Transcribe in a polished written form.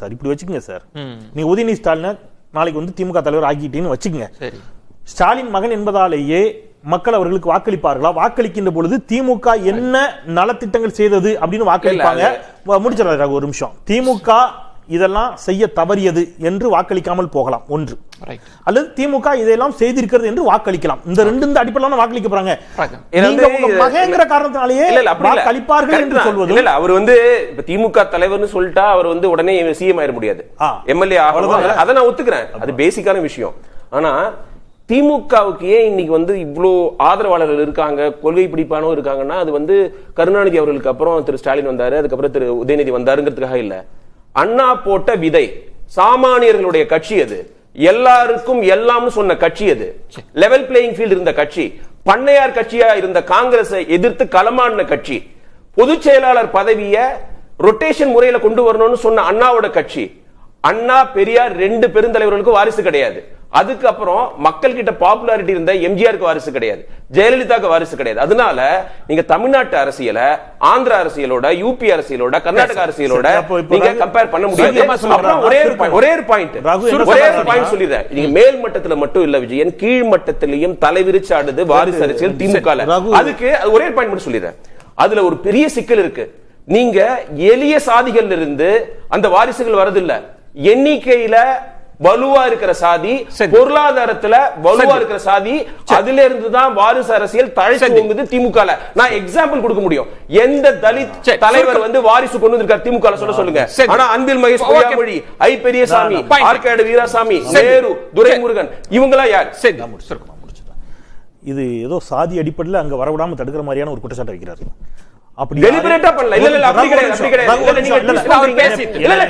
Sir இப்படி வச்சுக்கோங்க sir, நீங்க உதயநிதி ஸ்டாலின் நாளைக்கு வந்து திமுக தலைவர் ஆக்கிட்டீங்கன்னு வச்சுக்கோங்க. ஸ்டாலின் மகன் என்பதாலேயே மக்கள் அவர்களுக்கு வாக்களிப்பார்களா? வாக்களிக்கின்ற பொழுது திமுக என்ன நலத்திட்டங்கள் செய்தது அப்படின்னு வாக்களிப்பாங்க. முடிச்சிடறாரு ஒரு நிமிஷம். திமுக இதெல்லாம் செய்ய தவறியது என்று வாக்களிக்காமல் போகலாம் ஒன்று, அல்லது திமுக இதெல்லாம் செய்திருக்கிறது என்று வாக்களிக்கலாம். இந்த ரெண்டு அடிப்படையில வாக்களிக்க போறாங்க. மகேந்திர காரணத்தினாலேயே வாக்களிப்பார்கள் என்று சொல்வது இல்ல. அவர் வந்து திமுக தலைவர்னு சொல்லிட்டா அவர் வந்து உடனே சிஎம் ஆயிட முடியாது, எம்எல்ஏ ஆகலாம். அதை நான் ஒத்துக்கிறேன், அது பேசிக்கான விஷயம். ஆனா திமுகவுக்கு ஏன் இன்னைக்கு வந்து இவ்வளவு ஆதரவாளர்கள் இருக்காங்க, கொள்கை பிடிப்பானோ இருக்காங்கன்னா, அது வந்து கருணாநிதி அவர்களுக்கு அப்புறம் திரு ஸ்டாலின் வந்தாரு, அதுக்கப்புறம் திரு உதயநிதி வந்தாருங்கிறதுக்காக இல்ல. அண்ணா போட்ட விதை, சாமானியர்களுடைய கட்சி அது, எல்லாருக்கும் எல்லாம்னு சொன்ன கட்சி அது, லெவல் பிளேயிங் ஃபீல்ட் இருந்த கட்சி, பண்ணையார் கட்சியா இருந்த காங்கிரஸை எதிர்த்து களமாடின கட்சி, பொதுச் செயலாளர் பதவியை ரொட்டேஷன் முறையில கொண்டு வரணும்னு சொன்ன அண்ணாவோட கட்சி. அண்ணா பெரியார் ரெண்டு பெருந்தலைவர்களுக்கு வாரிசு கிடையாது. அதுக்கப்புறம் மக்கள் கிட்ட பாப்புலாரிட்டி இருந்த எம்ஜிஆருக்கு வாரிசு கிடையாது, ஜெயலலிதாவுக்கு வாரிசு கிடையாது. அதனால நீங்க தமிழ்நாட்டு அரசியல ஆந்திர அரசியலோட, யூபி அரசியலோட, கர்நாடக அரசியலோட நீங்க கம்பேர் பண்ண முடியாது. ஒரே ஒரு பாயிண்ட் சொல்லிடுறேன். நீங்க மேல் மட்டத்துல மட்டும் இல்ல விஜயன், கீழ் மட்டத்திலையும் தலைவிரிச்சாடுது வாரிசு அரசியல் திமுக. அதுக்கு ஒரே பாயிண்ட் மட்டும் சொல்லிடுறேன். அதுல ஒரு பெரிய சிக்கல் இருக்கு. நீங்க எளிய சாதிகள் இருந்து அந்த வாரிசுகள் வரதில்லை. எண்ணிக்கையில வலுவா இருக்கிற சாதி, பொருளாதாரத்துல வலுவா இருக்கிற சாதி, அதுல இருந்துதான் வாரிசு அரசியல் தழைச்சு திமுக. நான் எக்ஸாம்பிள் கொடுக்க முடியும். எந்த தலித் தலைவர் வந்து வாரிசு கொண்டு வந்திருக்காரு திமுக சொல்லுங்க. ஆனா அன்பில் மகேஷ் பொய்யாமொழி, ஐ பெரியசாமி, ஆர்கேடு வீராசாமி, நேரு, துரைமுருகன், இவங்களா யார்? இது ஏதோ சாதி அடிப்படையில் அங்க வரவிடாம தடுக்கிற மாதிரியான ஒரு குற்றச்சாட்டு வைக்கிறாரு. அப்படி டெலிபரேட்டா பண்ணல. இல்ல அப்படி கிடையாது.